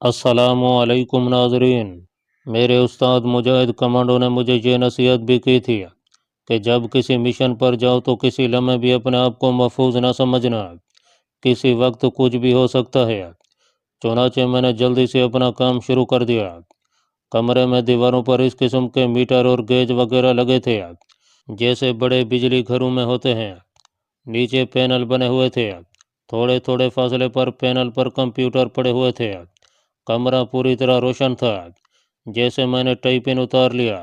السلام علیکم ناظرین۔ میرے استاد مجاہد کمانڈو نے مجھے یہ نصیحت بھی کی تھی کہ جب کسی مشن پر جاؤ تو کسی لمحے بھی اپنے آپ کو محفوظ نہ سمجھنا، کسی وقت کچھ بھی ہو سکتا ہے۔ چنانچہ میں نے جلدی سے اپنا کام شروع کر دیا۔ کمرے میں دیواروں پر اس قسم کے میٹر اور گیج وغیرہ لگے تھے جیسے بڑے بجلی گھروں میں ہوتے ہیں۔ نیچے پینل بنے ہوئے تھے، تھوڑے تھوڑے فاصلے پر پینل پر کمپیوٹر پڑے ہوئے تھے۔ کمرہ پوری طرح روشن تھا۔ جیسے میں نے ٹائی پن اتار لیا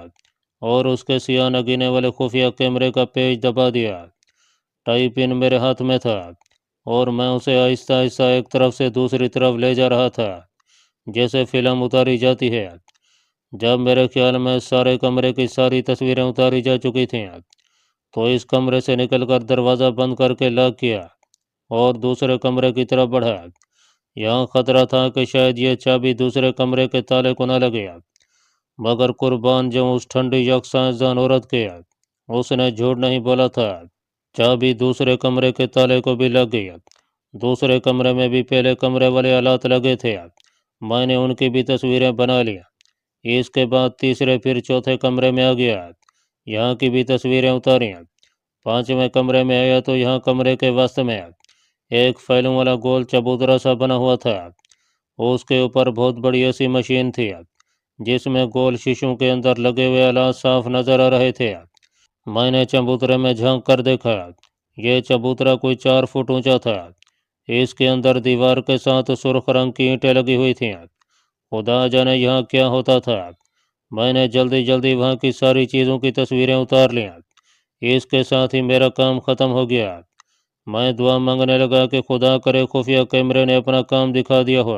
اور اس کے سیاہ نگینے والے خفیہ کیمرے کا پیج دبا دیا۔ ٹائی پن میرے ہاتھ میں تھا اور میں اسے آہستہ آہستہ ایک طرف سے دوسری طرف لے جا رہا تھا جیسے فلم اتاری جاتی ہے۔ جب میرے خیال میں سارے کمرے کی ساری تصویریں اتاری جا چکی تھیں تو اس کمرے سے نکل کر دروازہ بند کر کے لاک کیا اور دوسرے کمرے کی طرف بڑھا۔ یہاں خطرہ تھا کہ شاید یہ چابی دوسرے کمرے کے تالے کو نہ لگے، مگر قربان جو اس ٹھنڈی یکساں جان عورت کے، اس نے جھوٹ نہیں بولا تھا۔ چابی دوسرے کمرے کے تالے کو بھی لگ گئی۔ دوسرے کمرے میں بھی پہلے کمرے والے آلات لگے تھے، میں نے ان کی بھی تصویریں بنا لی۔ اس کے بعد تیسرے پھر چوتھے کمرے میں آ گیا، یہاں کی بھی تصویریں اتاری۔ پانچویں کمرے میں آیا تو یہاں کمرے کے وسط میں ایک فائلوں والا گول چبوترا سا بنا ہوا تھا۔ اس کے اوپر بہت بڑی ایسی مشین تھی جس میں گول شیشوں کے اندر لگے ہوئے آلات صاف نظر آ رہے تھے۔ میں نے چبوترے میں جھانک کر دیکھا، یہ چبوترا کوئی 4 فٹ اونچا تھا۔ اس کے اندر دیوار کے ساتھ سرخ رنگ کی اینٹیں لگی ہوئی تھیں۔ خدا جانے یہاں کیا ہوتا تھا۔ میں نے جلدی جلدی وہاں کی ساری چیزوں کی تصویریں اتار لیں۔ اس کے ساتھ ہی میرا کام ختم ہو گیا۔ میں دعا مانگنے لگا کہ خدا کرے خفیہ کیمرے نے اپنا کام دکھا دیا ہو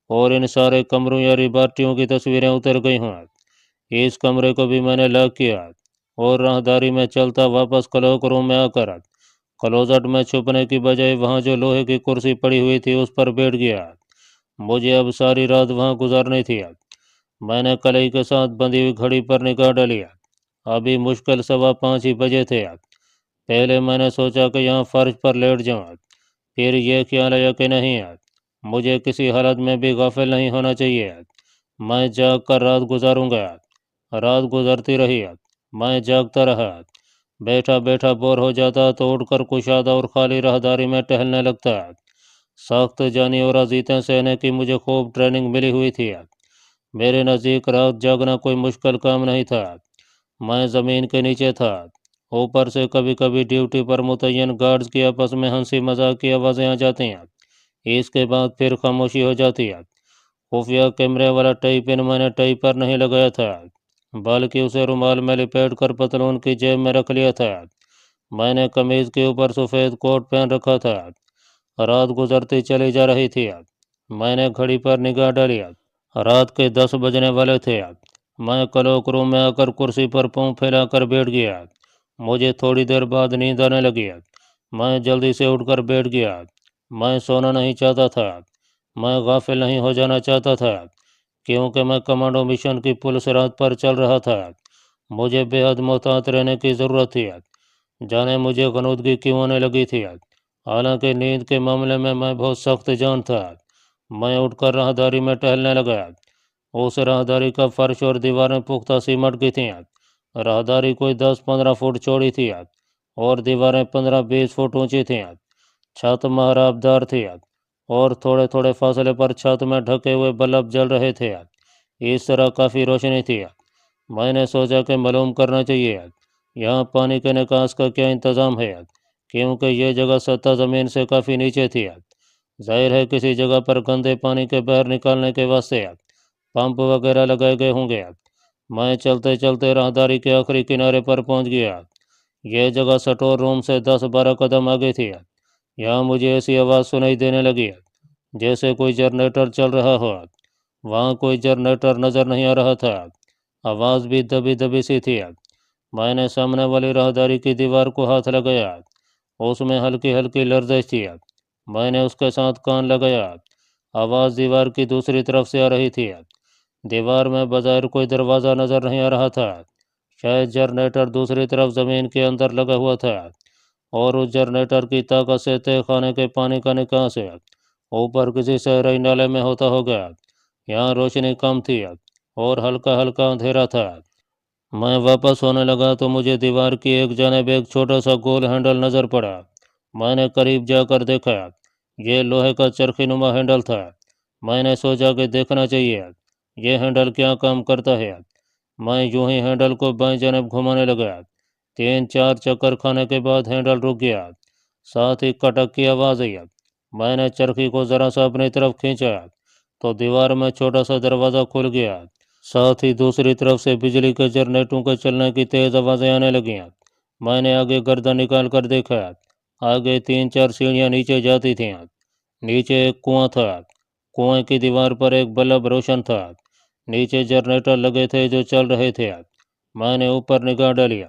اور ان سارے کمروں یا لیبارٹریوں کی تصویریں اتر گئی ہوں۔ اس کمرے کو بھی میں نے لاک کیا اور راہداری میں چلتا واپس کلوک روم میں آ کر کلوزٹ میں چھپنے کی بجائے وہاں جو لوہے کی کرسی پڑی ہوئی تھی اس پر بیٹھ گیا۔ مجھے اب ساری رات وہاں گزارنی تھی۔ میں نے کلائی کے ساتھ بندھی ہوئی گھڑی پر نگاہ ڈالی۔ ابھی مشکل 5:15 ہی بجے تھے۔ پہلے میں نے سوچا کہ یہاں فرش پر لیٹ جاؤں، پھر یہ خیال آیا کہ نہیں، مجھے کسی حالت میں بھی غافل نہیں ہونا چاہیے۔ میں جاگ کر رات گزاروں گا۔ رات گزرتی رہی، میں جاگتا رہا۔ بیٹھا بیٹھا بور ہو جاتا تو اٹھ کر کشادہ اور خالی راہداری میں ٹہلنے لگتا۔ سخت جانی اور اذیتیں سہنے کی مجھے خوب ٹریننگ ملی ہوئی تھی۔ میرے نزدیک رات جاگنا کوئی مشکل کام نہیں تھا۔ میں زمین کے نیچے تھا، اوپر سے کبھی کبھی ڈیوٹی پر متعین گارڈز کی آپس میں ہنسی مذاق کی آوازیں آ جاتی ہیں۔ اس کے بعد پھر خاموشی ہو جاتی ہے۔ خفیہ کیمرے والا ٹائی پن میں نے ٹائی پر نہیں لگایا تھا، بلکہ اسے رومال میں لپیٹ کر پتلون کی جیب میں رکھ لیا تھا۔ میں نے قمیض کے اوپر سفید کوٹ پہن رکھا تھا۔ رات گزرتی چلی جا رہی تھی۔ میں نے گھڑی پر نگاہ ڈالی، رات کے 10 بجنے والے تھے۔ میں کلوک روم میں آ کر کرسی پر پاؤں پھیلا کر بیٹھ گیا۔ مجھے تھوڑی دیر بعد نیند آنے لگی۔ میں جلدی سے اٹھ کر بیٹھ گیا۔ میں سونا نہیں چاہتا تھا، میں غافل نہیں ہو جانا چاہتا تھا، کیونکہ میں کمانڈو مشن کی پولیس رات پر چل رہا تھا۔ مجھے بے حد محتاط رہنے کی ضرورت تھی۔ جانے مجھے غنودگی کیوں آنے لگی تھی، حالانکہ نیند کے معاملے میں بہت سخت جان تھا۔ میں اٹھ کر راہداری میں ٹہلنے لگا۔ اس راہداری کا فرش اور دیواریں پختہ سیمٹ کی تھیں۔ راہداری کوئی 10-15 فٹ چوڑی تھی اور دیواریں 15-20 فٹ اونچی تھیں۔ چھت محراب دار تھی اور تھوڑے تھوڑے فاصلے پر چھت میں ڈھکے ہوئے بلب جل رہے تھے۔ اس طرح کافی روشنی تھی۔ میں نے سوچا کہ معلوم کرنا چاہیے یہاں پانی کے نکاس کا کیا انتظام ہے، کیونکہ یہ جگہ سطح زمین سے کافی نیچے تھی۔ ظاہر ہے کسی جگہ پر گندے پانی کے باہر نکالنے کے واسطے پمپ وغیرہ لگائے گئے ہوں گے۔ میں چلتے چلتے راہداری کے آخری کنارے پر پہنچ گیا۔ یہ جگہ سٹور روم سے 10-12 قدم آگے تھی۔ یہاں مجھے ایسی آواز سنائی دینے لگی جیسے کوئی جنریٹر چل رہا ہو۔ وہاں کوئی جنریٹر نظر نہیں آ رہا تھا، آواز بھی دبی دبی سی تھی۔ میں نے سامنے والی راہداری کی دیوار کو ہاتھ لگایا، اس میں ہلکی ہلکی لرزش تھی۔ میں نے اس کے ساتھ کان لگایا، آواز دیوار کی دوسری طرف سے آ رہی تھی۔ دیوار میں بظاہر کوئی دروازہ نظر نہیں آ رہا تھا، شاید جنریٹر دوسری طرف زمین کے اندر لگا ہوا تھا اور اس جنریٹر کی طاقت سے تہہ خانے کے پانی کا نکاس اوپر کسی صحرائی نالے میں ہوتا ہوگا۔ यहाँ रोशनी कम थी और हल्का हल्का अंधेरा था। मैं वापस होने लगा तो मुझे दीवार की एक जानिब एक छोटा सा गोल हैंडल नज़र पड़ा। मैंने करीब जाकर देखा, ये लोहे का चरखी नुमा हैंडल था। मैंने सोचा कि देखना चाहिए ये हैंडल क्या काम करता है। मैं यूं ही हैंडल को बाएं जानिब घुमाने लगा। 3-4 चक्कर खाने के बाद हैंडल रुक गया, साथ ही कटक की आवाज़ आई। मैंने चरखी को ज़रा सा अपनी तरफ खींचा तो दीवार में छोटा सा दरवाज़ा खुल गया। साथ ही दूसरी तरफ से बिजली के जनरेटरों के चलने की तेज आवाज़ें आने लगीं। मैंने आगे गर्दन निकाल कर देखा, आगे 3-4 सीढ़ियाँ नीचे जाती थीं। नीचे एक कुआं था। कुएं की दीवार पर एक बल्ब रोशन था। नीचे जनरेटर लगे थे जो चल रहे थे। मैंने ऊपर निगाह डाली।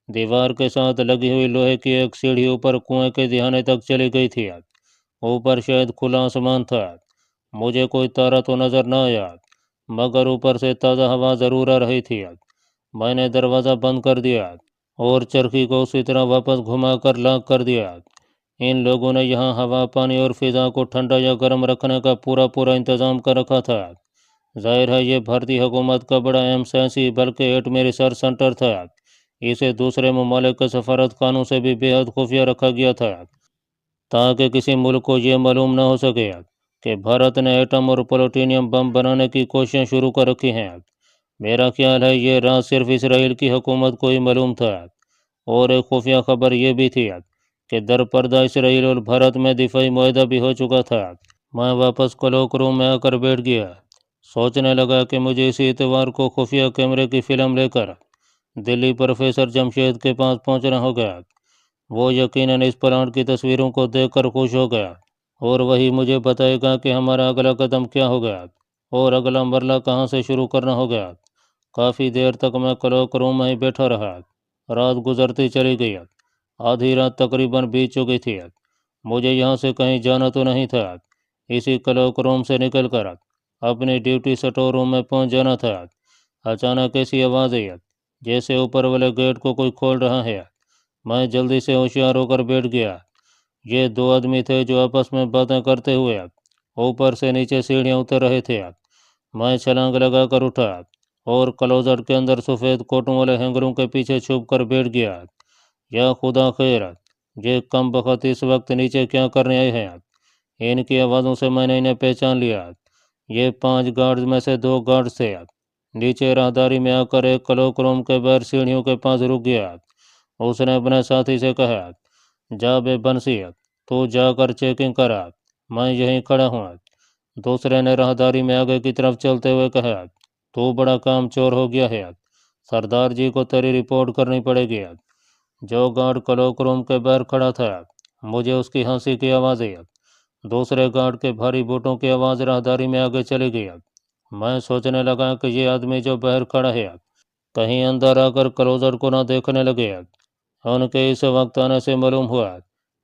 दीवार के साथ लगी हुई लोहे की एक सीढ़ी ऊपर कुएं के दिहाने तक चली गई थी। ऊपर शायद खुला आसमान था। मुझे कोई तारा तो नजर न आया, मगर ऊपर से ताज़ा हवा ज़रूर आ रही थी। मैंने दरवाज़ा बंद कर दिया और चरखी को उसी तरह वापस घुमाकर लॉक कर दिया। इन लोगों ने यहाँ हवा, पानी और फिज़ा को ठंडा या गर्म रखने का पूरा पूरा इंतज़ाम कर रखा था। जाहिर है ये भारतीय हुकूमत का बड़ा अहम साइंसी बल्कि एटमी रिसर्च सेंटर था। इसे दूसरे ममालिक के सफारत खानों से भी बेहद खुफिया रखा गया था, ताकि किसी मुल्क को ये मालूम न हो सके कि भारत ने एटम और प्लूटोनियम बम बनाने की कोशिशें शुरू कर रखी हैं। मेरा ख्याल है ये राज सिर्फ इसराइल की हुकूमत को ही मालूम था। और एक खुफिया खबर ये भी थी कि दर पर्दा इसराइल और भारत में दिफाई मुआहदा भी हो चुका था। मैं वापस क्लॉक रूम में आकर बैठ गया, सोचने लगा कि मुझे इसी इतवार को खुफिया कैमरे की फ़िल्म लेकर दिल्ली प्रोफेसर जमशेद के पास पहुंचना होगा। वो यकीनन इस प्लांट की तस्वीरों को देखकर खुश हो गया और वही मुझे बताएगा कि हमारा अगला कदम क्या होगा और अगला मरला कहाँ से शुरू करना होगा। काफ़ी देर तक मैं क्लॉक रूम में ही बैठा रहा। रात गुजरती चली गई। आधी रात तकरीबन बीत चुकी थी। मुझे यहाँ से कहीं जाना तो नहीं था। इसी क्लॉक रूम से निकलकर अपनी ड्यूटी स्टोर रूम में पहुँच जाना था। अचानक ऐसी आवाज़ आई जैसे ऊपर वाले गेट को कोई खोल रहा है। मैं जल्दी से होशियार होकर बैठ गया। ये दो आदमी थे जो आपस में बातें करते हुए ऊपर से नीचे सीढ़ियाँ उतर रहे थे। मैं छलांग लगाकर उठा और क्लोजेट के अंदर सफ़ेद कोटों वाले हैंगरों के पीछे छुप कर बैठ गया। या खुदा खैर, ये कम बखत इस वक्त नीचे क्या करने आए हैं। इनकी आवाज़ों से मैंने इन्हें पहचान लिया। ये 5 गार्ड्स में से 2 गार्ड्स थे। नीचे राहदारी में आकर एक क्लॉक रूम के बाहर सीढ़ियों के पास रुक गया। उसने अपने साथी से कहा, जा बे बंसी, तू जाकर चेकिंग करा, मैं यहीं खड़ा हूँ। दूसरे ने राहदारी में आगे की तरफ चलते हुए कहा, तू बड़ा काम चोर हो गया है, सरदार जी को तेरी रिपोर्ट करनी पड़ेगी। जो गार्ड क्लॉक रूम के बाहर खड़ा था, मुझे उसकी हंसी की आवाज़ आई। दूसरे गार्ड के भारी बूटों की आवाज़ राहदारी में आगे चली गई। मैं सोचने लगा कि ये आदमी जो बाहर खड़ा है कहीं अंदर आकर क्लोजर को ना देखने लगे। उनके इस वक्त आने से मालूम हुआ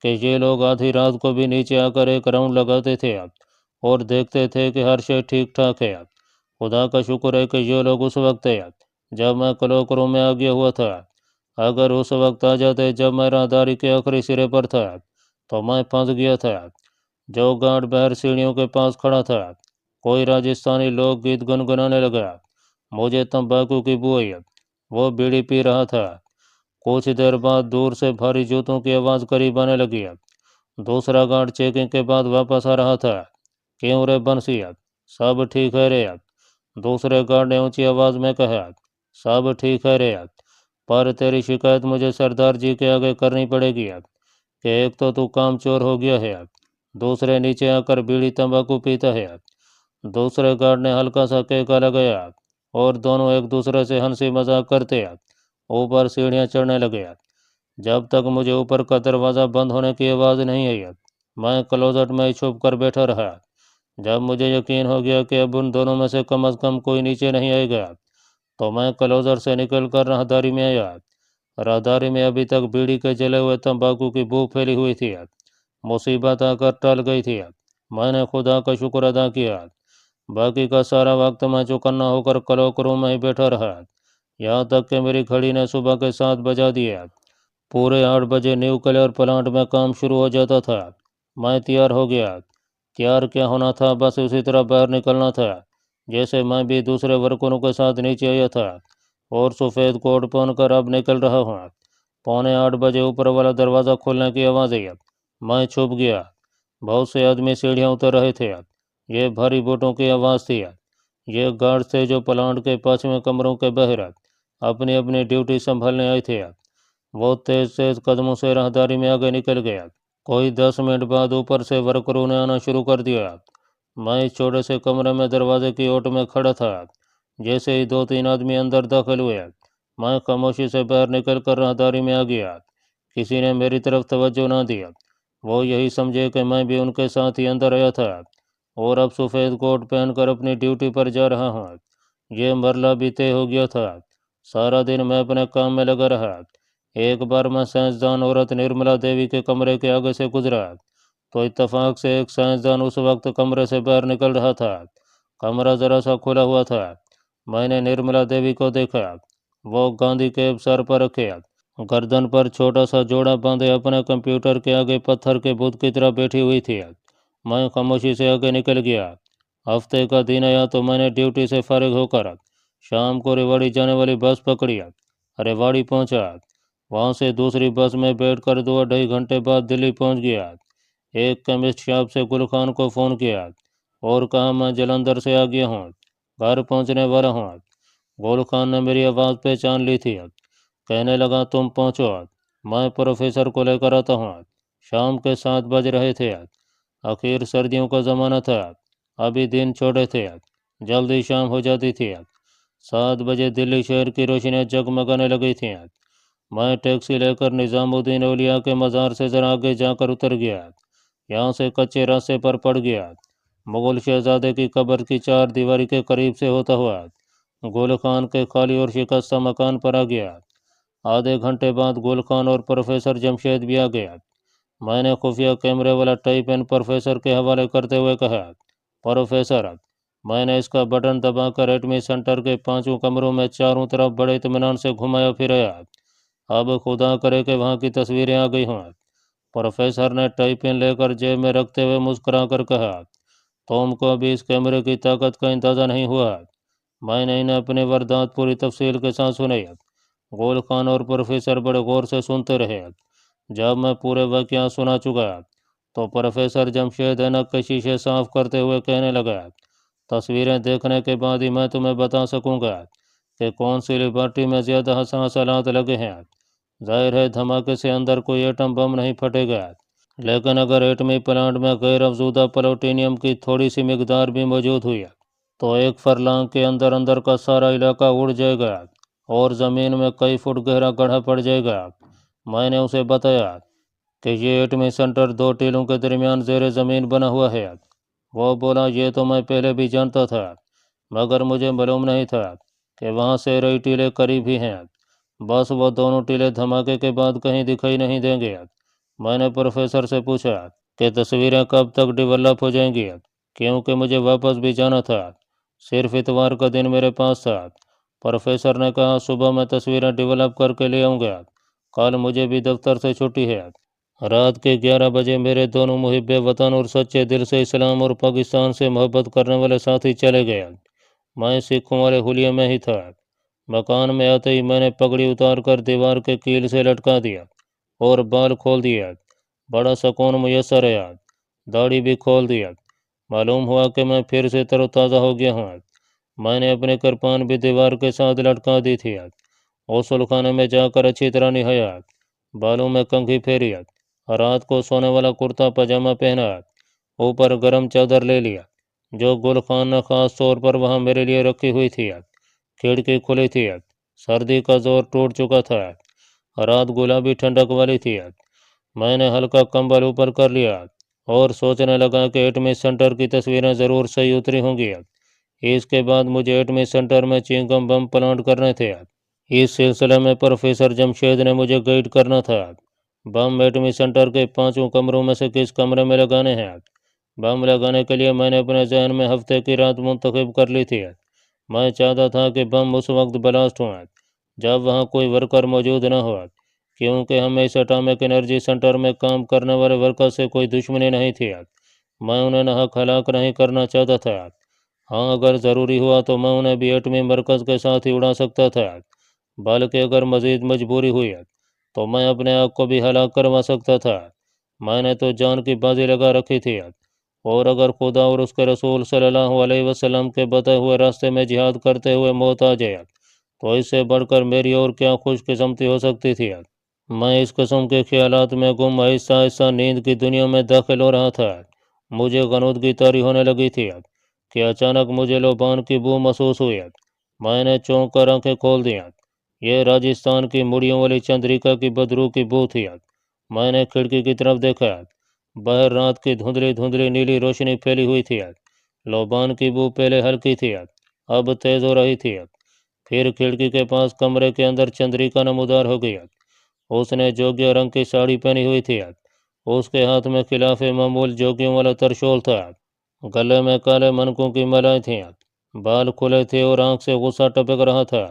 कि ये लोग आधी रात को भी नीचे आकर एक राउंड लगाते थे और देखते थे कि हर शय ठीक ठाक है। खुदा का शुक्र है कि ये लोग उस वक्त है जब मैं क्लॉक रूम में आ गया हुआ था। अगर उस वक्त आ जाते जब मैं राहदारी के आखिरी सिरे पर था तो मैं फंस गया था। जो गार्ड बाहर सीढ़ियों के पास खड़ा था, कोई राजस्थानी लोकगीत गुनगुनाने लगा। मुझे तंबाकू की बू आई। वो बीड़ी पी रहा था। कुछ देर बाद दूर से भारी जूतों की आवाज़ करीब आने लगी। दूसरा गार्ड चेकिंग के बाद वापस आ रहा था। क्यों रे बंसी, सब ठीक है रे? दूसरे गार्ड ने ऊंची आवाज़ में कहा, सब ठीक है रे, पर तेरी शिकायत मुझे सरदार जी के आगे करनी पड़ेगी कि एक तो तू काम चोर हो गया है, दूसरे नीचे आकर बीड़ी तंबाकू पीता है। दूसरे गार्ड ने हल्का सा केका लगाया और दोनों एक दूसरे से हंसी मजाक करते ऊपर सीढ़ियाँ चढ़ने लगे। जब तक मुझे ऊपर का दरवाज़ा बंद होने की आवाज़ नहीं आई, मैं क्लोजेट में ही छुप कर बैठा रहा। जब मुझे यकीन हो गया कि अब उन दोनों में से कम कोई नीचे नहीं आएगा, तो मैं क्लोजर से निकल कर राहदारी में आया। राहदारी में अभी तक बीड़ी के जले हुए तंबाकू की बू फैली हुई थी। मुसीबत आकर टल गई थी। मैंने खुदा का शुक्र अदा किया। बाकी का सारा वक्त मैं चौकन्ना होकर क्लॉक रूम में ही बैठा रहा, यहाँ तक कि मेरी घड़ी ने सुबह के 7 बजा दिया। पूरे 8 बजे न्यूक्लियर प्लांट में काम शुरू हो जाता था। मैं तैयार हो गया। तैयार क्या होना था, बस उसी तरह बाहर निकलना था जैसे मैं भी दूसरे वर्करों के साथ नीचे आया था और सफ़ेद कोट पहनकर अब निकल रहा हूँ। 7:45 ऊपर वाला दरवाज़ा खोलने की आवाज़ आई। मैं छुप गया। बहुत से आदमी सीढ़ियाँ उतर रहे थे। ये भारी बूटों की आवाज़ थी। ये गार्ड थे जो प्लांट के 5वें कमरों के बाहर अपनी अपनी ड्यूटी संभालने आए थे। वो तेज तेज कदमों से राहदारी में आगे निकल गया। कोई 10 मिनट बाद ऊपर से वर्करों ने आना शुरू कर दिया। मैं इस छोटे से कमरे में दरवाजे की ओट में खड़ा था। जैसे ही 2-3 आदमी अंदर दाखिल हुए, मैं खामोशी से बाहर निकल कर राहदारी में आ गया। किसी ने मेरी तरफ तवज्जो ना दिया। वो यही समझे कि मैं भी उनके साथ ही अंदर आया था और अब सफ़ेद कोट पहनकर अपनी ड्यूटी पर जा रहा हूँ। ये मरला भी तय हो गया था। सारा दिन मैं अपने काम में लगा रहा। एक बार मैं साइंसदान औरत निर्मला देवी के कमरे के आगे से गुजरा तो इत्तेफाक से एक साइंसदान उस वक्त कमरे से बाहर निकल रहा था। कमरा जरा सा खुला हुआ था। मैंने निर्मला देवी को देखा। वो गांधी कैप सर पर रखे, गर्दन पर छोटा सा जोड़ा बांधे अपने कंप्यूटर के आगे पत्थर के बुत की तरह बैठी हुई थी। मैं खामोशी से आगे निकल गया। हफ्ते का दिन आया तो मैंने ड्यूटी से फारिग होकर शाम को रेवाड़ी जाने वाली बस पकड़ी। रेवाड़ी पहुंचा। वहां से दूसरी बस में बैठकर 2-2.5 घंटे बाद दिल्ली पहुंच गया। एक केमिस्ट शॉप से गुल खान को फ़ोन किया और कहा मैं जलंधर से आ गया हूँ, घर पहुंचने वाला हूँ। गुल खान ने मेरी आवाज़ पहचान ली थी। कहने लगा तुम पहुंचो, मैं प्रोफेसर को लेकर आता हूँ। शाम के 7 बज रहे थे। आखिर सर्दियों का ज़माना था। अभी दिन छोटे थे, जल्दी शाम हो जाती थी। 7 बजे दिल्ली शहर की रोशनियाँ जगमगाने लगी थीं। मैं टैक्सी लेकर निज़ामुद्दीन औलिया के मज़ार से ज़रा आगे जाकर उतर गया। यहाँ से कच्चे रास्ते पर पड़ गया। मुगल शहजादे की कब्र की 4 दीवारी के करीब से होता हुआ गुल खान के खाली और शिकस्ता मकान पर आ गया। आधे घंटे बाद गुल खान और प्रोफेसर जमशेद भी आ गया। मैंने खुफिया कैमरे वाला टाई पेन प्रोफेसर के हवाले करते हुए कहा, प्रोफेसर, मैंने इसका बटन दबाकर एटमी सेंटर के 5 कमरों में चारों तरफ बड़े इत्मीनान से घुमाया फिराया। अब खुदा करे कि वहाँ की तस्वीरें आ गई हों। प्रोफेसर ने टाई पेन लेकर जेब में रखते हुए मुस्कुरा कर कहा, तुमको अभी इस कैमरे की ताकत का अंदाज़ा नहीं हुआ। मैंने इन्हें अपने वारदात पूरी तफसील के साथ सुनाई। गोल खान और प्रोफेसर बड़े गौर से सुनते रहे। जब मैं पूरे वाक़या सुना चुका तो प्रोफेसर जमशेद ऐनक के शीशे साफ करते हुए कहने लगा, तस्वीरें देखने के बाद ही मैं तुम्हें बता सकूंगा कि कौन सी लिबर्टी में ज़्यादा हसास हालात लगे हैं। जाहिर है धमाके से अंदर कोई एटम बम नहीं फटेगा, लेकिन अगर एटमी प्लांट में गैर अफजूदा प्लूटोनियम की थोड़ी सी मिकदार भी मौजूद हुई तो एक फरलांग के अंदर अंदर का सारा इलाका उड़ जाएगा और ज़मीन में कई फुट गहरा गड्ढा पड़ जाएगा। मैंने उसे बताया कि ये एटमी सेंटर 2 टीलों के दरमियान ज़ेर ज़मीन बना हुआ है। वो बोला, ये तो मैं पहले भी जानता था, मगर मुझे मालूम नहीं था कि वहाँ से रही टीले करीब ही हैं। बस वो दोनों टीले धमाके के बाद कहीं दिखाई नहीं देंगे। मैंने प्रोफेसर से पूछा कि तस्वीरें कब तक डेवलप हो जाएंगी, क्योंकि मुझे वापस भी जाना था। सिर्फ इतवार का दिन मेरे पास था। प्रोफेसर ने कहा, सुबह मैं तस्वीरें डेवलप करके ले आऊँगा। कल मुझे भी दफ्तर से छुट्टी है। रात के 11 बजे मेरे दोनों मुहिब्बे वतन और सच्चे दिल से इस्लाम और पाकिस्तान से मोहब्बत करने वाले साथी चले गए। मैं सिखों वाले हुलिये में ही था। मकान में आते ही मैंने पगड़ी उतार कर दीवार के कील से लटका दिया और बाल खोल दिया। बड़ा सुकून मुयसर आया। दाढ़ी भी खोल दिया। मालूम हुआ कि मैं फिर से तरोताज़ा हो गया हूँ। मैंने अपने कृपान भी दीवार के साथ लटका दी थी। गौसल खाने में जाकर अच्छी तरह नहाया, बालों में कंघी फेरी, रात को सोने वाला कुर्ता पजामा पहना, ऊपर गर्म चादर ले लिया जो गुल खान ने खास तौर पर वहाँ मेरे लिए रखी हुई थी। खिड़की खुली थी। सर्दी का जोर टूट चुका था। रात गुलाबी ठंडक वाली थी। मैंने हल्का कंबल ऊपर कर लिया और सोचने लगा कि एटमी सेंटर की तस्वीरें ज़रूर सही उतरी होंगी। इसके बाद मुझे एटमी सेंटर में चिंगम बम प्लांट करने थे। इस सिलसिले में प्रोफेसर जमशेद ने मुझे गाइड करना था। बम एटमी सेंटर के 5 कमरों में से किस कमरे में लगाने हैं। बम लगाने के लिए मैंने अपने जहन में हफ्ते की रात मुंतखब कर ली थी। मैं चाहता था कि बम उस वक्त ब्लास्ट हुआ जब वहाँ कोई वर्कर मौजूद न हो, क्योंकि हमें इस एटॉमिक एनर्जी सेंटर में काम करने वाले वर्कर से कोई दुश्मनी नहीं थी। मैं उन्हें नाहक हलाक नहीं करना चाहता था। ہاں اگر ضروری ہوا تو میں انہیں بھی ایٹمی مرکز کے ساتھ ہی اڑا سکتا تھا، بلکہ اگر مزید مجبوری ہوئی تو میں اپنے آپ کو بھی ہلاک کروا سکتا تھا۔ میں نے تو جان کی بازی لگا رکھی تھی، اور اگر خدا اور اس کے رسول صلی اللہ علیہ وسلم کے بتائے ہوئے راستے میں جہاد کرتے ہوئے موت آ جائے تو اس سے بڑھ کر میری اور کیا خوش قسمتی ہو سکتی تھی۔ میں اس قسم کے خیالات میں گم آہستہ آہستہ نیند کی دنیا میں داخل ہو رہا تھا۔ مجھے غنودگی طاری ہونے لگی تھی کہ اچانک مجھے لوبان کی بو محسوس ہوئی۔ میں نے چونک کر آنکھیں کھول دیں۔ یہ راجستھان کی مڑیوں والی چندریکا کی بدرو کی بو تھی۔ میں نے کھڑکی کی طرف دیکھا، باہر رات کی دھندلی دھندلی نیلی روشنی پھیلی ہوئی تھی۔ لوبان کی بو پہلے ہلکی تھی، اب تیز ہو رہی تھی۔ پھر کھڑکی کے پاس کمرے کے اندر چندریکا نمودار ہو گئی۔ اس نے جوگیا رنگ کی ساڑی پہنی ہوئی تھی۔ اس کے ہاتھ میں خلاف معمول جوگیوں والا ترشول تھا، گلے میں کالے منکوں کی ملائیں تھیں، بال کھلے تھے اور آنکھ سے غصہ ٹپک رہا تھا۔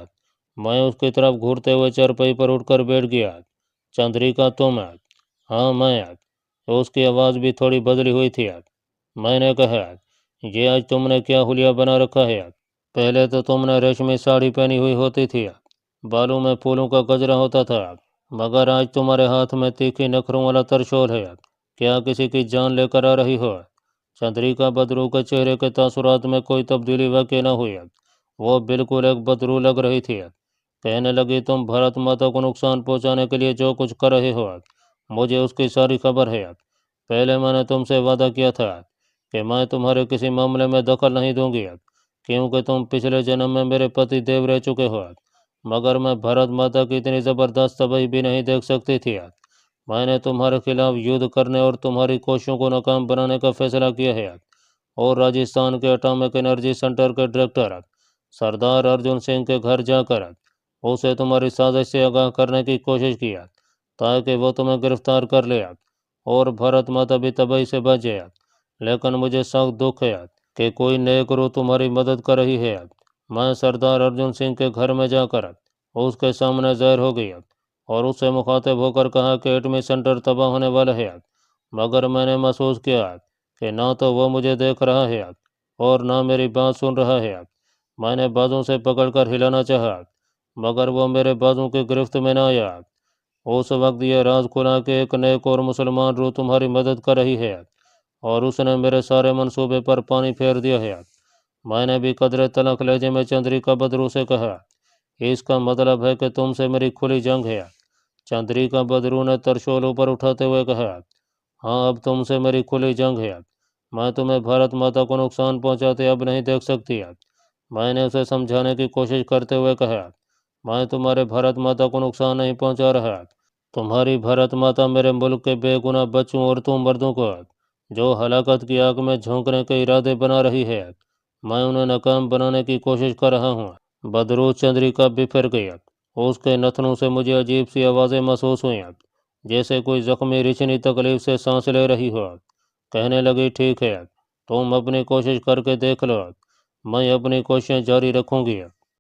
میں اس کی طرف گھورتے ہوئے چارپائی پر اٹھ کر بیٹھ گیا۔ چندریکا تم؟ ہاں میں۔ اس کی آواز بھی تھوڑی بدلی ہوئی تھی۔ میں نے کہا، یہ آج تم نے کیا حلیہ بنا رکھا ہے؟ پہلے تو تم نے ریشمی ساڑی پہنی ہوئی ہوتی تھی، بالوں میں پھولوں کا گجرا ہوتا تھا، مگر آج تمہارے ہاتھ میں تیکھی نخروں والا ترشول ہے۔ کیا کسی کی جان لے کر آ رہی ہو؟ چندریکا بدرو کے چہرے کے تاثرات میں کوئی تبدیلی واقع نہ ہوئی۔ وہ بالکل ایک بدرو لگ رہی تھی۔ کہنے لگی، تم بھارت ماتا کو نقصان پہنچانے کے لیے جو کچھ کر رہے ہو مجھے اس کی ساری خبر ہے۔ پہلے میں نے تم سے وعدہ کیا تھا کہ میں تمہارے کسی معاملے میں دخل نہیں دوں گی، کیونکہ تم پچھلے جنم میں میرے پتی دیو رہ چکے ہو، مگر میں بھارت ماتا کی اتنی زبردست تباہی بھی نہیں دیکھ سکتی تھی۔ میں نے تمہارے خلاف یدھ کرنے اور تمہاری کوششوں کو ناکام بنانے کا فیصلہ کیا ہے، اور راجستھان کے اٹامک انرجی سینٹر کے ڈائریکٹر سردار ارجن سنگھ کے گھر جا کر اسے تمہاری سازش سے آگاہ کرنے کی کوشش کی، تاکہ وہ تمہیں گرفتار کر لے اور بھارت ماتا بھی تباہی سے بچ جائے۔ لیکن مجھے سخت دکھ ہے کہ کوئی نیک روح تمہاری مدد کر رہی ہے۔ میں سردار ارجن سنگھ کے گھر میں جا کر اس کے سامنے ظاہر ہو گئی اور اس سے مخاطب ہو کر کہا کہ ایٹمی سینٹر تباہ ہونے والا ہے، مگر میں نے محسوس کیا کہ نہ تو وہ مجھے دیکھ رہا ہے اور نہ میری بات سن رہا ہے۔ میں نے بازوں سے پکڑ کر ہلانا چاہا، مگر وہ میرے بازوں کی گرفت میں نہ آیا۔ اس وقت یہ راز کھلا کہ ایک نیک اور مسلمان روح تمہاری مدد کر رہی ہے، اور اس نے میرے سارے منصوبے پر پانی پھیر دیا ہے۔ میں نے بھی قدرے تلخ لہجے میں چندریکا بدرو سے کہا، اس کا مطلب ہے کہ تم سے میری کھلی جنگ ہے؟ چندریکا بدرو نے ترشول اوپر اٹھاتے ہوئے کہا، ہاں اب تم سے میری کھلی جنگ ہے۔ میں تمہیں بھارت ماتا کو نقصان پہنچاتے اب نہیں دیکھ سکتی۔ میں نے اسے سمجھانے کی کوشش کرتے ہوئے کہا، میں تمہارے بھارت ماتا کو نقصان نہیں پہنچا رہا۔ تمہاری بھارت ماتا میرے ملک کے بے گناہ بچوں اور تم مردوں کو جو ہلاکت کی آگ میں جھونکنے کے ارادے بنا رہی ہے، میں انہیں ناکام بنانے کی کوشش کر رہا ہوں۔ بدرو چندریکا بفر گئی۔ اس کے نتنوں سے مجھے عجیب سی آوازیں محسوس ہوئیں، جیسے کوئی زخمی رچنی تکلیف سے سانس لے رہی ہو۔ کہنے لگی، ٹھیک ہے، تم اپنی کوشش کر کے دیکھ لو، میں اپنی کوششیں جاری رکھوں گی۔